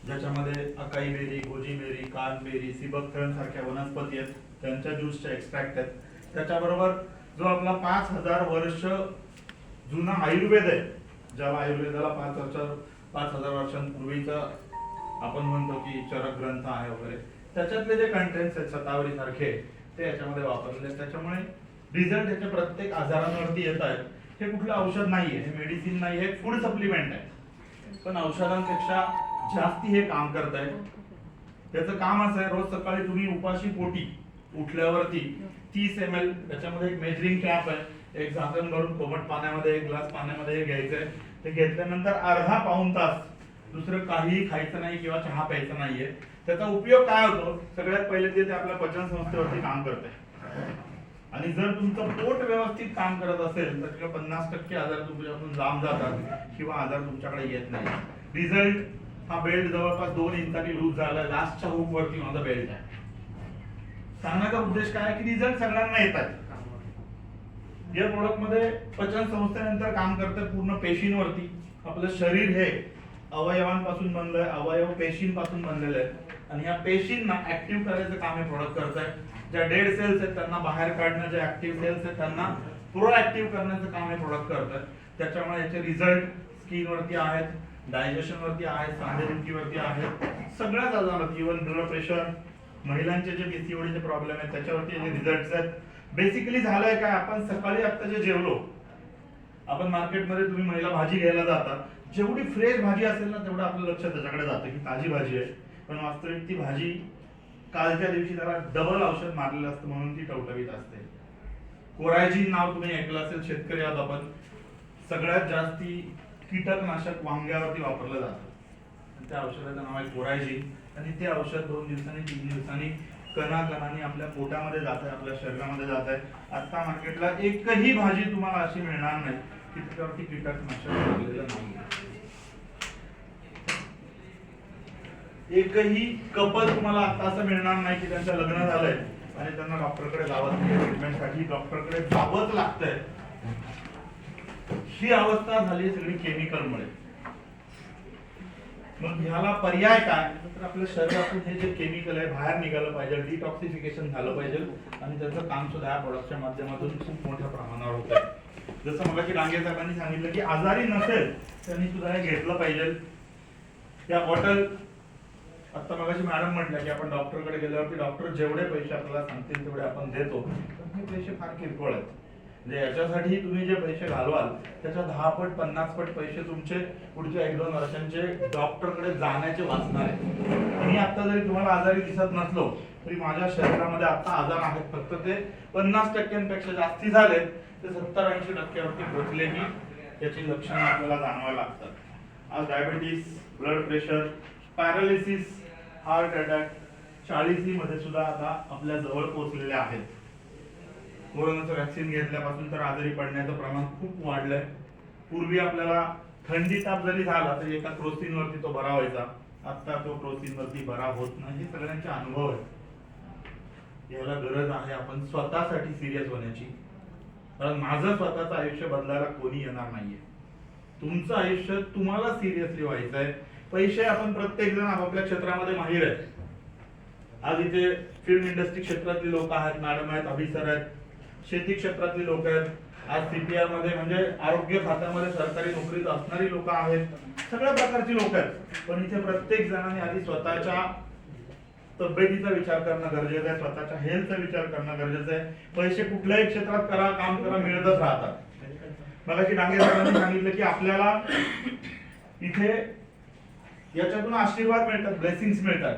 ज्याच्यामध्ये acai berry, goji berry, कानबेरी, सिबकथर्न सारख्या वनस्पती आहेत, त्यांच्या ज्यूसचे एक्स्ट्रॅक्ट आहेत. त्याच्याबरोबर जो आपला 5000 वर्ष जुना आयुर्वेद आहे, ज्याला आयुर्वेदाला 5000 वर्षांपूर्वीचा आपण म्हणतो की चरक ग्रंथ आहे वगैरे, त्याच्यातले जे कंटेंट्स आहेत शतावरी सारखे ते याच्यामध्ये वापरले आहेत. त्याच्यामुळे रिझल्ट याच्या प्रत्येक आजारांवरती येत आहेत. हे कुठलं औषध नाहीये, हे मेडिसिन नाही, हे फूड सप्लिमेंट आहे, पण औषधांपेक्षा जास्ती हे काम करत आहे. त्याचं काम असं आहे, रोज सकाळी तुम्ही उपाशी पोटी उठल्यावरती 30 ml त्याच्यामध्ये एक मेजरिंग कॅप आहे, एक झाकण भरून कोमट पाण्यामध्ये, एक ग्लास पाण्यामध्ये हे घ्यायचंय. ते घेतल्यानंतर अर्धा पाऊण तास दुसरं काहीही खायचं नाही किंवा चहा प्यायचा नाहीये. त्याचा उपयोग काय होतो, सगळ्यात पहिले ते आपल्या पचन संस्थेवरती काम करते. आणि जर तुमचं पोट व्यवस्थित काम करत असेल तर 50% आजार तुमच्याकडून लांब जातात किंवा आजार तुमच्याकडे येत नाही. रिझल्ट हा बेल्ट जवळपास 2 इंचांनी लूज झाला, लास्टच्या हुक वरती माझा बेल्ट आहे. सांगण्याचा उद्देश काय आहे की रिझल्ट सगळ्यांना येतात. या प्रोडक्ट मध्ये पचन संस्थेनंतर काम करतं पूर्ण पेशींवरती. आपलं शरीर हे अवयवांपासून बनलंय, अवयव पेशींपासून बनलेलं आहे, आणि या पेशींना ऍक्टिव्ह करायचं काम हे प्रोडक्ट करत आहे. ज्या डेड सेल्स आहेत त्यांना बाहेर काढणं, ज्या ऍक्टिव्ह सेल्स आहेत त्यांना प्रोऍक्टिव्ह करण्याचं काम हे प्रोडक्ट करत आहे. त्याच्यामुळे याचे रिझल्ट स्किन वरती आहेत, डायजेशन वरती आहेत, सांधेदुखीवरती आहेत, सगळ्याच आजारांवरती, इव्हन ब्लड प्रेशर, महिलांचे जे पीसीओडीचे प्रॉब्लेम आहेत त्याच्यावरती याचे रिझल्ट्स आहेत. बेसिकली झालंय काय, आपण सकाळी आता जे जेवलो, आपण मार्केटमध्ये तुम्ही महिला भाजी घ्यायला जाता, जेवढी फ्रेश भाजी असेल ना तेवढं आपलं लक्ष त्याच्याकडे जातं की ताजी भाजी आहे, पण वास्तविक ती भाजी कालच्या दिवशी त्याला डबल औषध मारलेलं असतं म्हणून ती टवटवीत असते. कोरायजिन नाव तुम्ही ऐकलं असेल, शेतकरी आहोत आपण, सगळ्यात जास्ती कीटकनाशक वांग्यावरती वापरलं जातं. त्या औषधाचं नाव आहे कोरायजिन, आणि ते औषध 2 दिवसांनी 3 दिवसांनी कणाकणाने आपल्या पोटामध्ये जात आहे, आपल्या शरीरामध्ये जात आहे. आता मार्केटला एकही भाजी तुम्हाला अशी मिळणार नाही की त्याच्यावरती कीटकनाशक लागलेलं नाही. एकही कपल तुम्हाला आता असं मिळणार नाही की त्यांचं लग्न झालंय आणि त्यांना डॉक्टरकडे जावं लागतं, ट्रीटमेंटसाठी डॉक्टरकडे जावंच लागतंय. ही अवस्था झाली सगळी केमिकलमुळे. मग ह्याला पर्याय काय, तर आपल्या शरीरातून हे जे केमिकल आहे बाहेर निघालं पाहिजे, डिटॉक्सिफिकेशन झालं पाहिजे, आणि त्याचं काम सुद्धा या प्रोडक्टच्या माध्यमातून खूप मोठ्या प्रमाणावर होत आहे. जसं मगाशी डांगे साहेबांनी सांगितलं की आजारी नसेल त्यांनी सुद्धा हे घेतलं पाहिजे. या बॉटल आता मगाशी मॅडम म्हटलं की आपण डॉक्टरकडे गेल्यावरती डॉक्टर जेवढे पैसे आपल्याला सांगतील तेवढे आपण देतो, पण हे पैसे फार किरकोळ आहेत. म्हणजे याच्यासाठी तुम्ही जे पैसे घालवाल त्याच्या 10 पट 50 पट पैसे तुमचे पुढच्या 1-2 वर्षांचे डॉक्टरकडे जाण्याचे वाचणार आहे. मी आता जरी तुम्हाला आजारी दिसत नसलो तरी माझ्या शरीरामध्ये आता आजार आहेत, फक्त ते 50% जास्ती झालेत, ते 70-80% पोहोचले की याची लक्षणं आपल्याला जाणवायला लागतात. आज diabetes, blood pressure, paralysis, heart attack 40 मध्ये सुद्धा आता आपल्या जवळ पोहोचलेले आहेत. कोरोनाचं वॅक्सिन घेतल्यापासून तर आजारी पडण्याचं प्रमाण खूप वाढलंय. पूर्वी आपल्याला थंडी ताप जरी झाला तरी एका क्रोसिन वरती तो बरा व्हायचा, आता तो क्रोसिन वरती बरा होत नाही. हे सगळ्यांचे अनुभव आहेत. याला गरज आहे आपण स्वतःसाठी सिरियस होण्याची. कारण माझं स्वतःचं आयुष्य बदलायला कोणी येणार नाहीये. तुमचं आयुष्य तुम्हाला सिरियसली व्हायचं आहे. पैसे आपण प्रत्येक जण आपापल्या क्षेत्रामध्ये माहिर आहेत. आज इथे फिल्म इंडस्ट्री क्षेत्रातली लोक आहेत, मॅडम आहेत, अभिसर आहेत, शेती क्षेत्रातली लोक आहेत, आज सीपीआर मध्ये म्हणजे आरोग्य खात्यामध्ये सरकारी नोकरीत असणारी लोक आहेत, सगळ्या प्रकारची लोक आहेत. पण इथे प्रत्येक जणांनी आधी स्वतःच्या तब्येतीचा विचार करणं गरजेचं आहे, स्वतःच्या हेल्थचा विचार करणं गरजेचं आहे. पैसे कुठल्याही क्षेत्रात करा, काम करा, मिळतच राहतात. मगाशी डांगे साहेबांनी सांगितलं की आपल्याला इथे याच्यातून आशीर्वाद मिळतात, ब्लेसिंग्स मिळतात.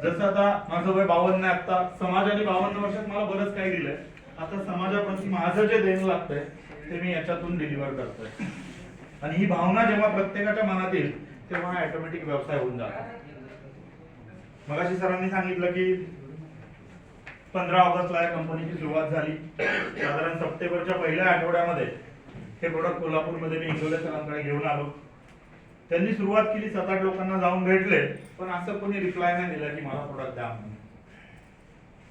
जसं आता माझं वय 52 आहे, आता समाजाने 52 वर्षात मला बरंच काही दिलंय. आता समाजाप्रती माझं जे देणं लागतंय ते मी याच्यातून डिलिव्हर करतोय, आणि ही भावना जेव्हा प्रत्येकाच्या मनात येईल तेव्हा ऑटोमॅटिक व्यवसाय होऊन जातो. मगाशी सरांनी सांगितलं की 15 ऑगस्टला या कंपनीची सुरुवात झाली. साधारण सप्टेंबरच्या पहिल्या आठवड्यामध्ये हे प्रोडक्ट कोल्हापूरमध्ये मी इंगोले सरांकडे घेऊन आलो. त्यांनी सुरुवात केली, 7-8 लोकांना जाऊन भेटले, पण असं कोणी रिप्लाय नाही दिला की मला प्रोडक्ट द्या म्हणून.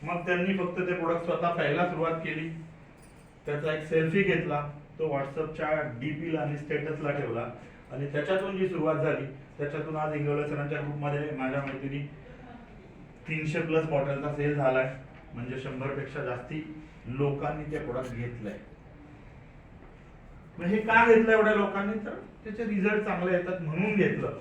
मग त्यांनी फक्त ते प्रोडक्ट स्वतः प्यायला सुरुवात केली. त्याचा एक सेल्फी घेतला, तो व्हॉट्सअपच्या डीपीला आणि स्टेटसला ठेवला, आणि त्याच्यातून जी सुरुवात झाली त्याच्यातून आज इंगवले सरांच्या ग्रुपमध्ये माझ्या माहितीने 300+ बॉटलचा सेल झालाय, म्हणजे 100 पेक्षा जास्ती लोकांनी ते प्रोडक्ट घेतलंय. हे का घेतलं एवढ्या लोकांनी, तर त्याचे रिझल्ट चांगले येतात म्हणून घेतलं.